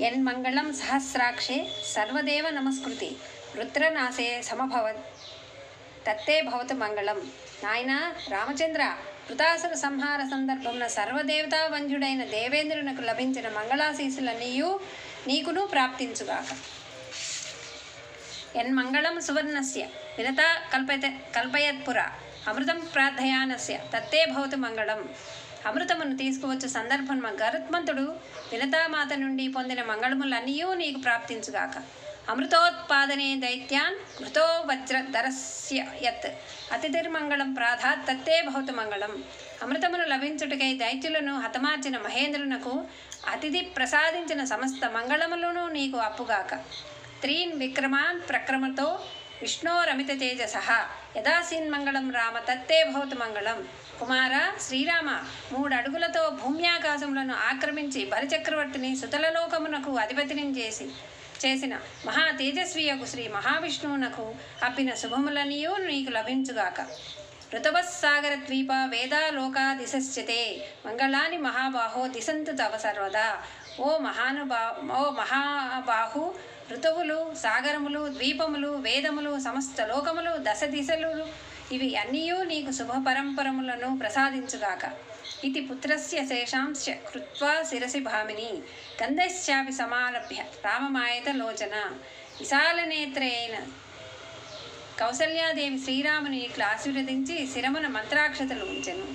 యన్మంగళం సహస్రాక్షే సర్వదేవ నమస్కృతి రుద్రనాశే సమభవత్ తత్తే భవతు మంగళం. నాయన రామచంద్ర, వృతాసుర సంహార సందర్భమున సర్వదేవతా వంద్యుడైన దేవేంద్రునకు లభించిన మంగళాశీసులన్నీయూ నీకును ప్రాప్తించుగాక. యన్మంగళం సువర్ణస్య వినత కల్పయత్పుర అమృతం ప్రార్థయానస్య తత్తే భవతు మంగళం. అమృతమును తీసుకువచ్చు సందర్భమున గరుత్మంతుడు వినతామాత నుండి పొందిన మంగళములన్నీయూ నీకు ప్రాప్తించుగాక. అమృతోత్పాదనే దైత్యాన్ ఘృతో వజ్రధరస్య యత్ అతిథిర్మంగళం ప్రాధాత్ తత్తే భవతు మంగళం. అమృతమును లభించుటకై దైత్యులను హతమార్చిన మహేంద్రునకు అతిథి ప్రసాదించిన సమస్త మంగళములను నీకు అప్పుగాక. త్రీన్ విక్రమాన్ ప్రక్రమతో విష్ణోరమిత తేజసః యదాసీన్మంగళం రామ తత్తే భవతు మంగళం. కుమార శ్రీరామ, 3 అడుగులతో భూమ్యాకాశములను ఆక్రమించి బలిచక్రవర్తిని సుతలలోకమునకు అధిపతిని చేసిన మహా తేజస్వియకు శ్రీ మహావిష్ణువునకు అప్పిన శుభములనియూ నీకు లభించుగాక. ఋతవస్సాగర ద్వీప వేదా లోకా దిశశ్చతే మంగళాని మహాబాహో దిశంతు తవ సర్వదా. ఓ మహాబాహు, ఋతువులు, సాగరములు, ద్వీపములు, వేదములు, సమస్త లోకములు, 10 దిశలు ఇవి అన్నీయూ నీకు శుభ పరంపరములను ప్రసాదించుగాక. ఇది పుత్రస్య శేషాంశ కృత్వా శిరసి భామిని గంధశ్చాపి సమాలభ్య రామమాయత లోచన. విశాలనేత్రేణ కౌసల్యాదేవి శ్రీరాముని ఇట్లా ఆశీర్వదించి శిరమున మంత్రాక్షతలు ఉంచెను.